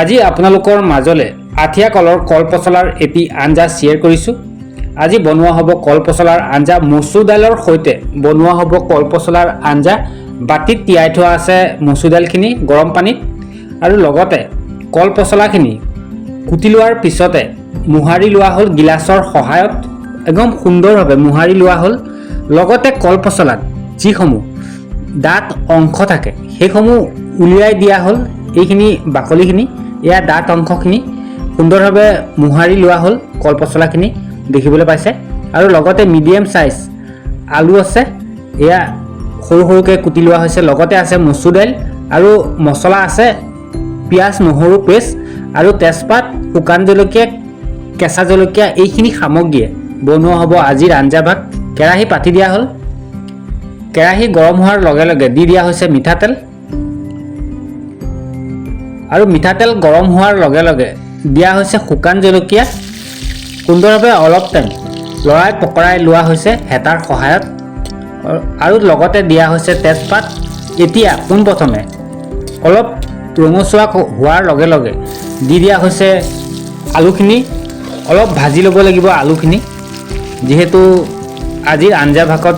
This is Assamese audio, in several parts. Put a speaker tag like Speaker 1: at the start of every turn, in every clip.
Speaker 1: আজি আপোনালোকৰ মাজলৈ আঠিয়া কলৰ কলপচলাৰ এটি আঞ্জা শ্বেয়াৰ কৰিছোঁ। আজি বনোৱা হ'ব কলপচলাৰ আঞ্জা। মচুৰ দাইলৰ সৈতে বনোৱা হ'ব কলপচলাৰ আঞ্জা। বাটিত তিয়াই থোৱা আছে মচুৰ দাইলখিনি গৰম পানীত, আৰু লগতে কলপচলাখিনি কুটি লোৱাৰ পিছতে মোহাৰি লোৱা হ'ল গিলাচৰ সহায়ত। একদম সুন্দৰভাৱে মোহাৰি লোৱা হ'ল। লগতে কলপচলাত যিসমূহ দাঁত অংশ থাকে সেইসমূহ উলিয়াই দিয়া হ'ল। এইখিনি বাকলিখিনি, এয়া দাঁত অংশখিনি সুন্দৰভাৱে মোহাৰি লোৱা হ'ল। কলপচলাখিনি দেখিবলৈ পাইছে। আৰু লগতে মিডিয়াম চাইজ আলু আছে, এয়া সৰু সৰুকৈ কুটি লোৱা হৈছে। লগতে আছে মচুৰ দাইল আৰু মছলা আছে পিঁয়াজ নহৰু পেষ্ট আৰু তেজপাত, শুকান জলকীয়া, কেঁচা জলকীয়া। এইখিনি সামগ্ৰীয়ে বনোৱা হ'ব আজিৰ আঞ্জাভাগ। কেৰাহী পাতি দিয়া হ'ল। কেৰাহী গৰম হোৱাৰ লগে লগে দি দিয়া হৈছে মিঠাতেল, আৰু মিঠাতেল গৰম হোৱাৰ লগে লগে দিয়া হৈছে শুকান জলকীয়া। সুন্দৰভাৱে অলপ টাইম লৰাই পকৰাই লোৱা হৈছে হেতাৰ সহায়ত, আৰু লগতে দিয়া হৈছে তেজপাত। এতিয়া পোনপ্ৰথমে অলপ ৰঙচুৱা হোৱাৰ লগে লগে দি দিয়া হৈছে আলুখিনি। অলপ ভাজি ল'ব লাগিব আলুখিনি, যিহেতু আজিৰ আঞ্জাভাগত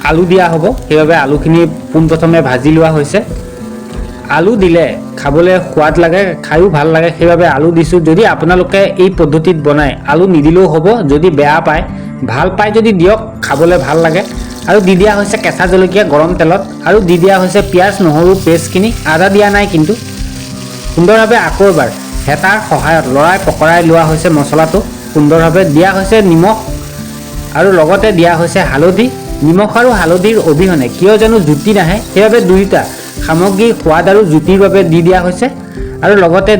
Speaker 1: আলু দিয়া হ'ব, সেইবাবে আলুখিনি পোনপ্ৰথমে ভাজি লোৱা হৈছে। আলু দিলে খাবলৈ সোৱাদ লাগে, খায়ো ভাল লাগে, সেইবাবে আলু দিছোঁ। যদি আপোনালোকে এই পদ্ধতিত বনায় আলু নিদিলেও হ'ব। যদি বেয়া পায়, ভাল পায় যদি দিয়ক, খাবলৈ ভাল লাগে। আৰু দি দিয়া হৈছে কেঁচা জলকীয়া গৰম তেলত, আৰু দি দিয়া হৈছে পিঁয়াজ নহৰু পেষ্টখিনি। আদা দিয়া নাই কিন্তু। সুন্দৰভাৱে আকৌ এবাৰ হেতাৰ সহায়ত লৰাই পকৰাই লোৱা হৈছে মছলাটো। সুন্দৰভাৱে দিয়া হৈছে নিমখ, আৰু লগতে দিয়া হৈছে হালধি। নিমখ আৰু হালধিৰ অবিহনে কিয় জানো জুতি নাহে, সেইবাবে দুয়োটা সামগ্ৰীৰ সোৱাদ আৰু জুতিৰ বাবে দি দিয়া হৈছে। আৰু লগতে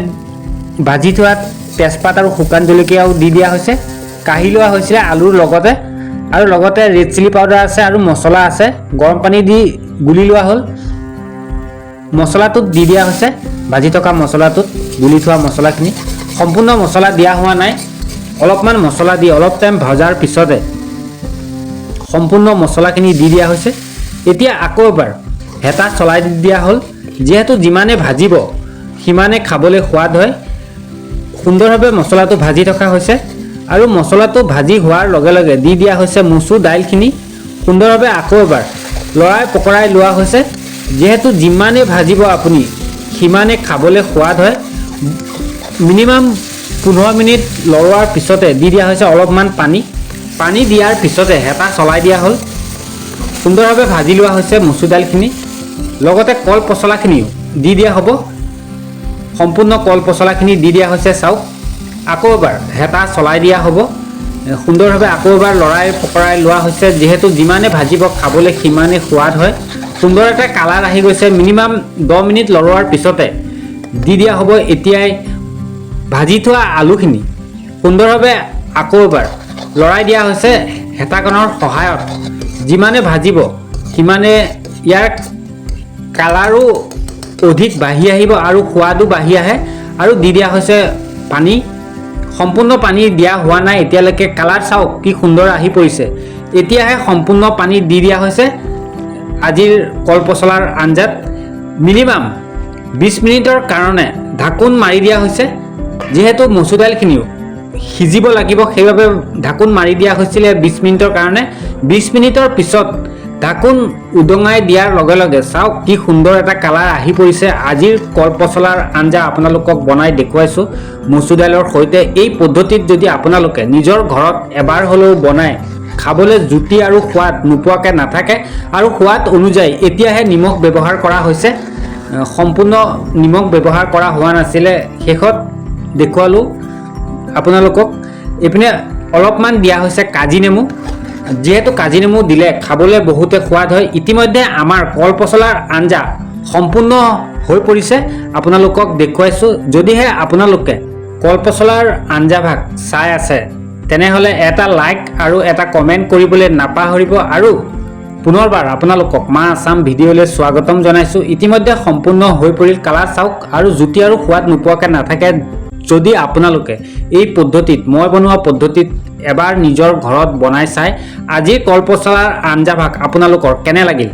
Speaker 1: ভাজি থোৱা তেজপাত আৰু শুকান জলকীয়াও দি দিয়া হৈছে। কাঢ়ি লোৱা হৈছিলে আলুৰ লগতে, আৰু লগতে ৰেড চিলি পাউডাৰ আছে আৰু মছলা আছে। গৰম পানী দি গুলি লোৱা হ'ল। মছলাটোত দি দিয়া হৈছে, ভাজি থকা মছলাটোত গুলি থোৱা মছলাখিনি। সম্পূৰ্ণ মছলা দিয়া হোৱা নাই, অলপমান মছলা দি অলপ টাইম ভজাৰ পিছতে সম্পূৰ্ণ মছলাখিনি দি দিয়া হৈছে। এতিয়া আকৌ এবাৰ হেতা চলাই দিয়া হ'ল, যিহেতু যিমানে ভাজিব সিমানে খাবলৈ সোৱাদ হয়। সুন্দৰভাৱে মছলাটো ভাজি থকা হৈছে, আৰু মছলাটো ভাজি হোৱাৰ লগে লগে দি দিয়া হৈছে মচুৰ দাইলখিনি। সুন্দৰভাৱে আকৌ এবাৰ লৰাই পকৰাই লোৱা হৈছে। যিহেতু যিমানে ভাজিব আপুনি সিমানে খাবলৈ সোৱাদ হয়। মিনিমাম 15 মিনিট লৰোৱাৰ পিছতে দি দিয়া হৈছে অলপমান পানী। পানী দিয়াৰ পিছতে হেতা চলাই দিয়া হ'ল। সুন্দৰভাৱে ভাজি লোৱা হৈছে মচুৰ দাইলখিনি। লগতে কল পচলাখিনিও দি দিয়া হ'ব। সম্পূৰ্ণ কল পচলাখিনি দি দিয়া হৈছে। চাওক, আকৌ এবাৰ হেতা চলাই দিয়া হ'ব। সুন্দৰভাৱে আকৌ এবাৰ লৰাই পকৰাই লোৱা হৈছে। যিহেতু যিমানে ভাজিব খাবলৈ সিমানে সোৱাদ হয়। সুন্দৰ এটা কালাৰ আহি গৈছে। মিনিমাম 10 মিনিট লৰোৱাৰ পিছতে দি দিয়া হ'ব এতিয়াই ভাজি থোৱা আলুখিনি। সুন্দৰভাৱে আকৌ এবাৰ লৰাই দিয়া হৈছে হেতাখনৰ সহায়ত। যিমানে ভাজিব সিমানে ইয়াৰ কালাৰো অধিক বাঢ়ি আহিব আৰু সোৱাদো বাঢ়ি আহে। আৰু দি দিয়া হৈছে পানী। সম্পূৰ্ণ পানী দিয়া হোৱা নাই এতিয়ালৈকে। কালাৰ চাওক কি সুন্দৰ আহি পৰিছে। এতিয়াহে সম্পূৰ্ণ পানী দি দিয়া হৈছে আজিৰ কলপচলাৰ আঞ্জাত। মিনিমাম 20 মিনিটৰ কাৰণে ঢাকোন মাৰি দিয়া হৈছে। যিহেতু মচুৰ দাইলখিনিও সিজিব লাগিব, সেইবাবে ঢাকোন মাৰি দিয়া হৈছিলে 20 মিনিটৰ কাৰণে। 20 মিনিটৰ পিছত ঢাকোন উদঙাই দিয়াৰ লগে লগে চাওক কি সুন্দৰ এটা কালাৰ আহি পৰিছে। আজিৰ কলপচলাৰ আঞ্জা আপোনালোকক বনাই দেখুৱাইছোঁ মচুৰ দাইলৰ সৈতে। এই পদ্ধতিত যদি আপোনালোকে নিজৰ ঘৰত এবাৰ হ'লেও বনায়, খাবলৈ জুতি আৰু সোৱাদ নোপোৱাকৈ নাথাকে। আৰু সোৱাদ অনুযায়ী এতিয়াহে নিমখ ব্যৱহাৰ কৰা হৈছে, সম্পূৰ্ণ নিমখ ব্যৱহাৰ কৰা হোৱা নাছিলে। শেষত দেখুৱালোঁ আপোনালোকক। এইপিনে অলপমান দিয়া হৈছে কাজি নেমু। যিহেতু কাজি নেমু দিলে খাবলৈ বহুতে সোৱাদ হয়। ইতিমধ্যে আমাৰ কলপচলাৰ আঞ্জা সম্পূৰ্ণ হৈ পৰিছে, আপোনালোকক দেখুৱাইছোঁ। যদিহে আপোনালোকে কলপচলাৰ আঞ্জাভাগ চাই আছে তেনেহ'লে এটা লাইক আৰু এটা কমেণ্ট কৰিবলৈ নাপাহৰিব। আৰু পুনৰবাৰ আপোনালোকক মা আছাম ভিডিঅ'লৈ স্বাগতম জনাইছোঁ। ইতিমধ্যে সম্পূৰ্ণ হৈ পৰিল। কালাৰ চাওক, আৰু জুতি আৰু সোৱাদ নোপোৱাকৈ নাথাকে। যদি আপোনালোকে এই পদ্ধতিত, মই বনোৱা পদ্ধতিত এবাৰ নিজৰ ঘৰত বনাই চাই আজিৰ কলপচলাৰ আঞ্জাভাগ আপোনালোকৰ কেনে লাগিল